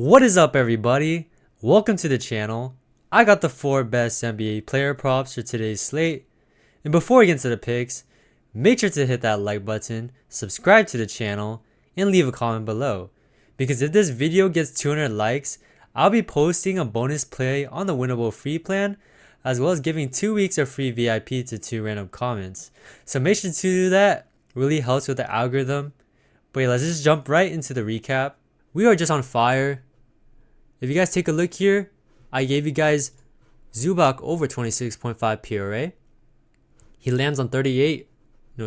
What is up, everybody? Welcome to the channel. I got the 4 best NBA player props for today's slate. And before we get into the picks, make sure to hit that like button, subscribe to the channel, and leave a comment below. Because if this video gets 200 likes, I'll be posting a bonus play on the winnable free plan, as well as giving 2 weeks of free VIP to 2 random comments. So make sure to do that. Really helps with the algorithm. But yeah, let's just jump right into the recap. We are just on fire. If you guys take a look here, I gave you guys Zubac over 26.5 PRA. He lands on 38,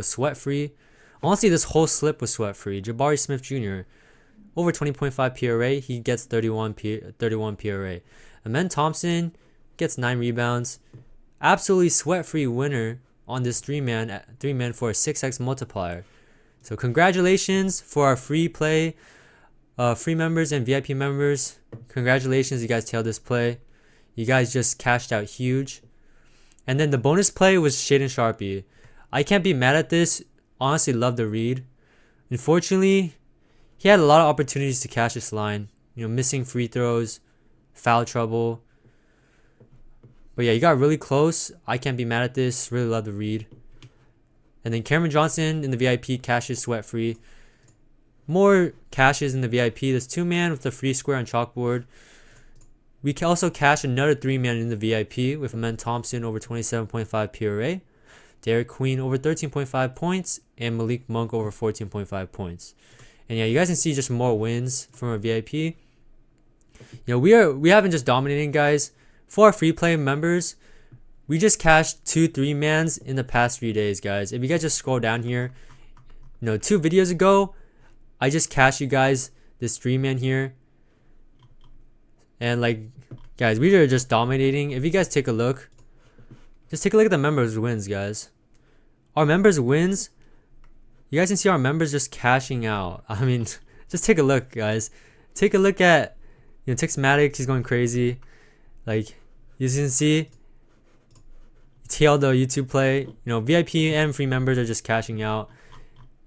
sweat free. Honestly, this whole slip was sweat free. Jabari Smith Jr. over 20.5 PRA, he gets 31 PRA. Amen Thompson gets 9 rebounds. Absolutely sweat free winner on this 3-man for a 6x multiplier. So congratulations for our free play. Free members and VIP members, congratulations, you guys tailed this play. You guys just cashed out huge. And then the bonus play was Shaden Sharpie. I can't be mad at this. Honestly, love the read. Unfortunately, he had a lot of opportunities to cash this line. Missing free throws, foul trouble. But yeah, you got really close. I can't be mad at this. Really love the read. And then Cameron Johnson in the VIP cashes sweat free. More cashes in the VIP. This 2-man with the free square on chalkboard. We can also cash another 3-man in the VIP with Amen Thompson over 27.5 PRA, Derek Queen over 13.5 points, and Malik Monk over 14.5 points. And yeah, you guys can see just more wins from our VIP. We haven't just dominating, guys. For our free play members, we just cashed 2 3-mans in the past 3 days, guys. If you guys just scroll down here, 2 videos ago, I just cashed you guys this 3-man here. And guys, we are just dominating. If you guys take a look, just take a look at the members wins, guys. Our members wins, you guys can see our members just cashing out. I mean, just take a look, guys. Take a look at, Tixmatic, he's going crazy. You can see, tailed the YouTube play. VIP and free members are just cashing out.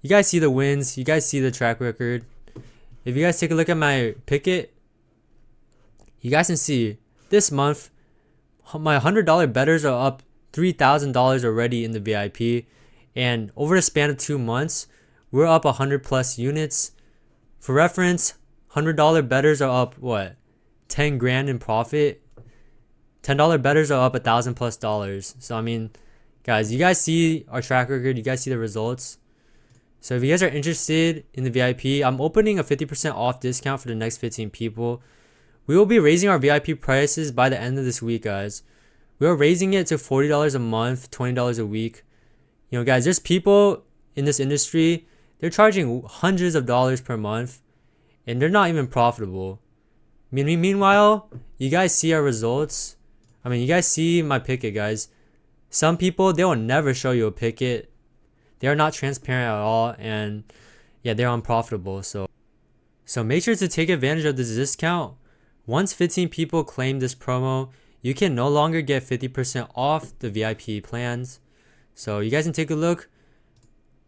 You guys see the wins. You guys see the track record. If you guys take a look at my picket, you guys can see this month, my $100 bettors are up $3,000 already in the VIP. And over the span of 2 months, we're up 100 plus units. For reference, $100 bettors are up, 10 grand in profit. $10 bettors are up $1,000 plus. So, I mean, guys, you guys see our track record. You guys see the results. So if you guys are interested in the VIP, I'm opening a 50% off discount for the next 15 people. We will be raising our VIP prices by the end of this week, guys. We are raising it to $40 a month, $20 a week. Guys, there's people in this industry, they're charging hundreds of dollars per month, and they're not even profitable. Meanwhile, you guys see our results. I mean, you guys see my picket, guys. Some people, they will never show you a picket. They are not transparent at all, and yeah, they're unprofitable. So make sure to take advantage of this discount. Once 15 people claim this promo, you can no longer get 50% off the VIP plans. So you guys can take a look.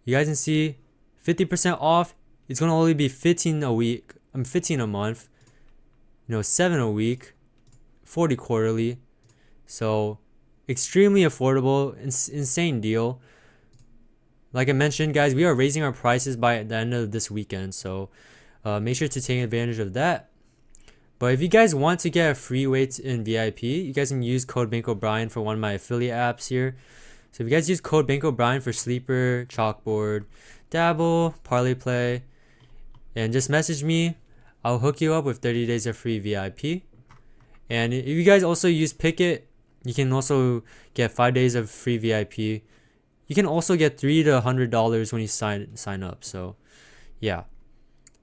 You guys can see 50% off. It's gonna only be 15 a week. 15 a month. 7 a week, 40 quarterly. So extremely affordable, insane deal. Like I mentioned, guys, we are raising our prices by the end of this weekend. So make sure to take advantage of that. But if you guys want to get a free weight in VIP, you guys can use code BankO'Brien for one of my affiliate apps here. So if you guys use code BankO'Brien for Sleeper, Chalkboard, Dabble, Parlay Play, and just message me, I'll hook you up with 30 days of free VIP. And if you guys also use Picket, you can also get 5 days of free VIP. You can also get $3 to $100 when you sign up. So yeah,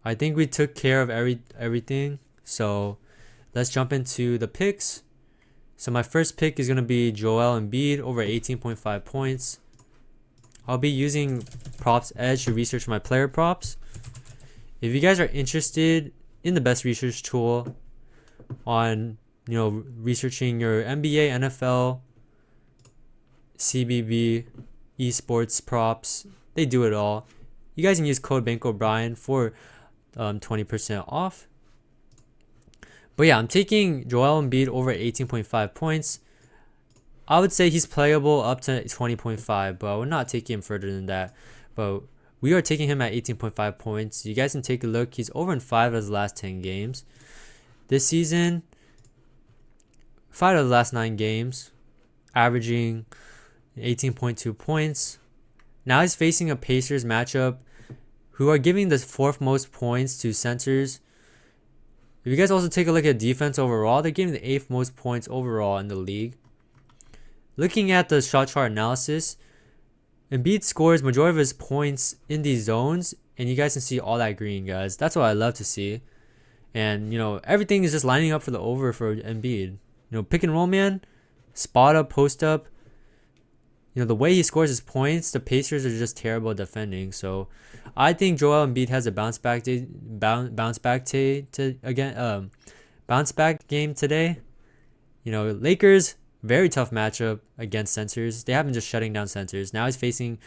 I think we took care of everything. So let's jump into the picks. So my first pick is going to be Joel Embiid over 18.5 points. I'll be using Props Edge to research my player props. If you guys are interested in the best research tool on researching your NBA, NFL, CBB, esports props, they do it all. You guys can use code BankO'Brien for 20% off. But yeah, I'm taking Joel Embiid over 18.5 points. I would say he's playable up to 20.5, but I would not take him further than that. But we are taking him at 18.5 points. You guys can take a look. He's over in 5 of his last 10 games. This season, 5 of the last 9 games, averaging 18.2 points. Now he's facing a Pacers matchup who are giving the 4th most points to centers. If you guys also take a look at defense overall, they're giving the 8th most points overall in the league. Looking at the shot chart analysis, Embiid scores majority of his points in these zones, and you guys can see all that green, guys. That's what I love to see. And, everything is just lining up for the over for Embiid. Pick and roll, man, spot up, post up. The way he scores his points, the Pacers are just terrible at defending. So I think Joel Embiid has a bounce back game today. Lakers, very tough matchup against centers. They have been just shutting down centers. Now he's facing,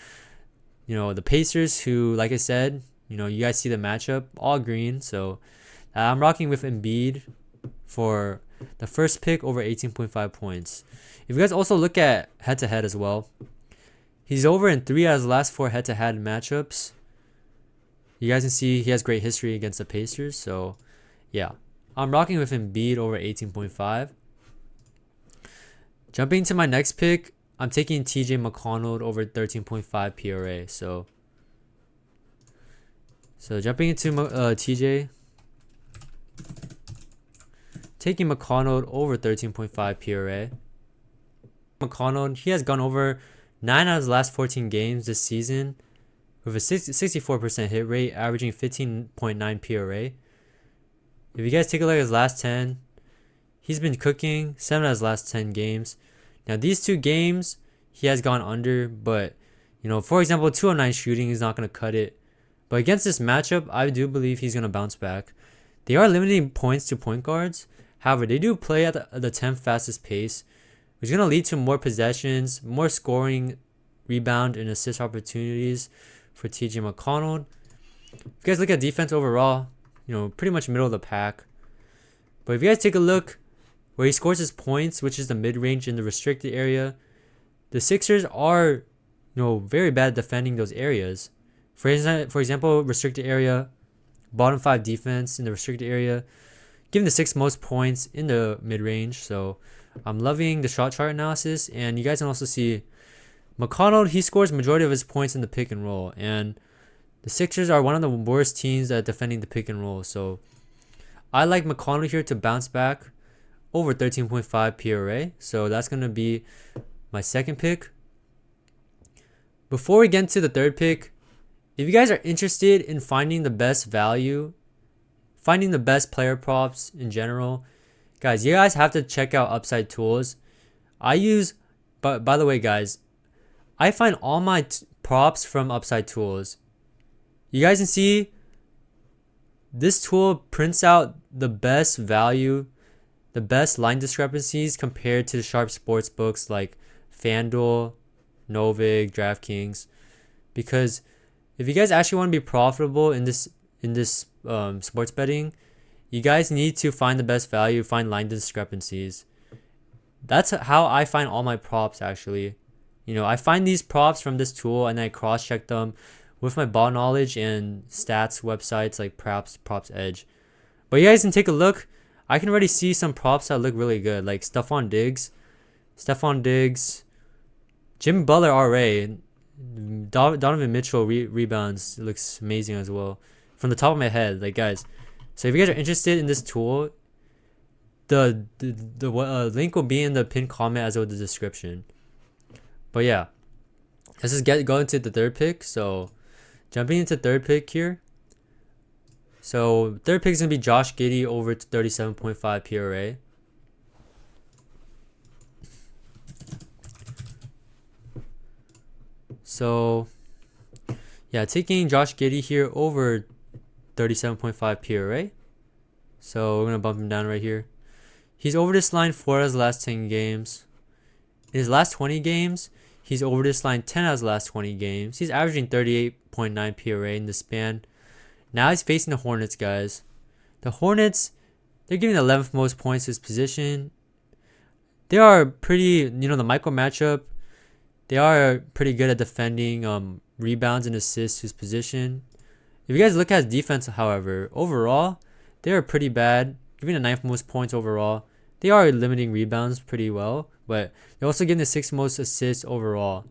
the Pacers, who, like I said, you guys see the matchup, all green. So I'm rocking with Embiid for the first pick over 18.5 points. If you guys also look at head-to-head as well, he's over in 3 out of his last 4 head-to-head matchups. You guys can see he has great history against the Pacers. So, yeah. I'm rocking with Embiid over 18.5. Jumping to my next pick, I'm taking TJ McConnell over 13.5 PRA. So jumping into TJ, taking McConnell over 13.5 PRA. McConnell, he has gone over 9 out of his last 14 games this season with a 64% hit rate, averaging 15.9 PRA. If you guys take a look at his last 10, he's been cooking 7 out of his last 10 games. Now, these 2 games, he has gone under, but, for example, 209 shooting is not going to cut it. But against this matchup, I do believe he's going to bounce back. They are limiting points to point guards. However, they do play at the 10th fastest pace, which is going to lead to more possessions, more scoring, rebound, and assist opportunities for TJ McConnell. If you guys look at defense overall, pretty much middle of the pack. But if you guys take a look where he scores his points, which is the mid-range in the restricted area, the Sixers are, very bad at defending those areas. For example, restricted area, bottom 5 defense in the restricted area, giving the 6th most points in the mid-range. So I'm loving the shot chart analysis. And you guys can also see McConnell, he scores majority of his points in the pick and roll. And the Sixers are one of the worst teams at defending the pick and roll. So I like McConnell here to bounce back over 13.5 PRA. So that's going to be my second pick. Before we get into the third pick, if you guys are interested in finding the best value, finding the best player props in general, guys, you guys have to check out Upside Tools. But by the way, guys, I find all my props from Upside Tools. You guys can see this tool prints out the best value, the best line discrepancies compared to the sharp sports books like FanDuel, Novig, DraftKings. Because if you guys actually want to be profitable in this sports betting, you guys need to find the best value, find line discrepancies. That's how I find all my props actually. I find these props from this tool and I cross-check them with my ball knowledge and stats websites like Props Edge. But you guys can take a look. I can already see some props that look really good, like Stephon Diggs, Jimmy Butler RA, Donovan Mitchell rebounds. It looks amazing as well. From the top of my head, guys. So if you guys are interested in this tool, the link will be in the pinned comment as well as the description. But yeah, let's just go into the third pick. So jumping into third pick here. So third pick is going to be Josh Giddy over 37.5 PRA. So yeah, taking Josh Giddy here over 37.5 PRA. So we're going to bump him down right here. He's over this line 4 out of his last 10 games. In his last 20 games, he's over this line 10 out of his last 20 games. He's averaging 38.9 PRA in the span. Now he's facing the Hornets, guys. The Hornets, They're giving the 11th most points to his position. They are pretty, the micro matchup, they are pretty good at defending rebounds and assists to his position. If you guys look at his defense, however, overall, they are pretty bad, giving the 9th most points overall. They are limiting rebounds pretty well, but they're also getting the 6th most assists overall.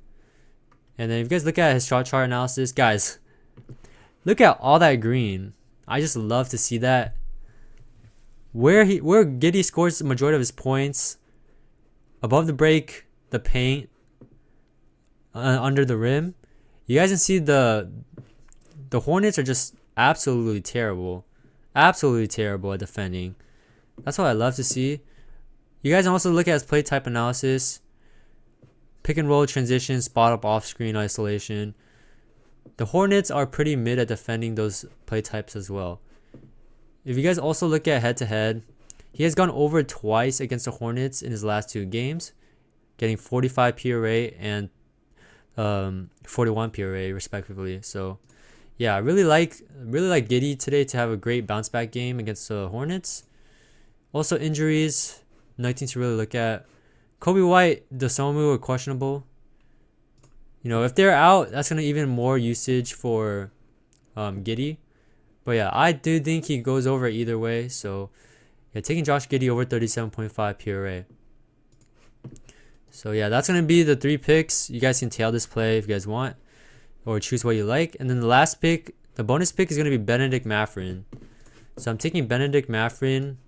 And then if you guys look at his shot chart analysis, guys, look at all that green. I just love to see that. Where Giddy scores the majority of his points, above the break, the paint, under the rim. You guys can see the Hornets are just absolutely terrible. Absolutely terrible at defending. That's what I love to see. You guys can also look at his play type analysis. Pick and roll, transition, spot up, off screen, isolation. The Hornets are pretty mid at defending those play types as well. If you guys also look at head to head, he has gone over twice against the Hornets in his last 2 games, getting 45 PRA and 41 PRA respectively. So yeah, I really like Giddy today to have a great bounce back game against the Hornets. Also injuries, nothing to really look at. Kobe White, Dosomu are questionable. If they're out, that's gonna even more usage for Giddy. But yeah, I do think he goes over either way. So yeah, taking Josh Giddy over 37.5 PRA. So yeah, that's gonna be the 3 picks. You guys can tail this play if you guys want, or choose what you like. And then the last pick, the bonus pick, is gonna be Benedict Mathurin. So I'm taking Benedict Mathurin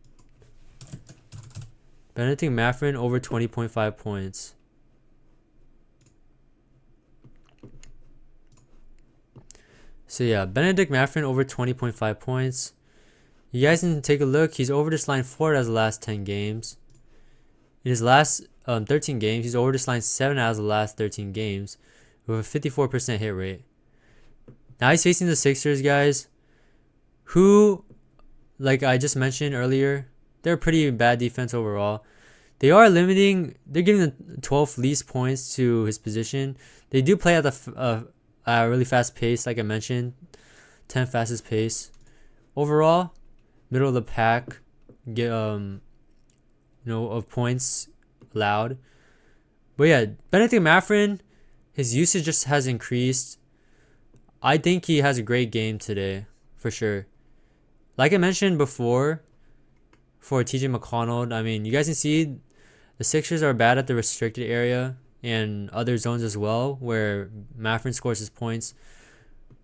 over 20.5 points. So yeah, Benedict Mathurin over 20.5 points. You guys can take a look. He's over this line 4 out of the last 10 games. In his last 13 games, he's over this line 7 out of the last 13 games with a 54% hit rate. Now he's facing the Sixers, guys, who, like I just mentioned earlier, they're pretty bad defense overall. They're giving the 12th least points to his position. They do play at a really fast pace, like I mentioned, 10th fastest pace. Overall, middle of the pack, of points allowed. But yeah, Benedict Mathurin, his usage just has increased. I think he has a great game today, for sure. Like I mentioned before, for TJ McConnell, I mean, you guys can see the Sixers are bad at the restricted area and other zones as well, where Mathurin scores his points.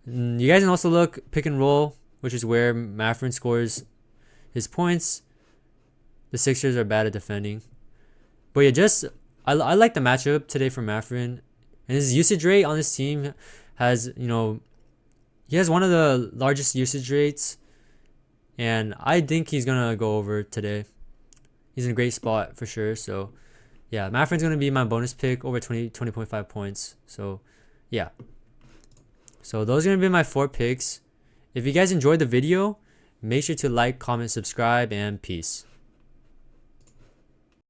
You guys can also look pick and roll, which is where Mathurin scores his points. The Sixers are bad at defending. But yeah, I like the matchup today for Mathurin. And his usage rate on this team has, he has one of the largest usage rates. And I think he's going to go over today. He's in a great spot for sure. So yeah, Mathurin's going to be my bonus pick over 20.5 points. So yeah. So those are going to be my 4 picks. If you guys enjoyed the video, make sure to like, comment, subscribe, and peace.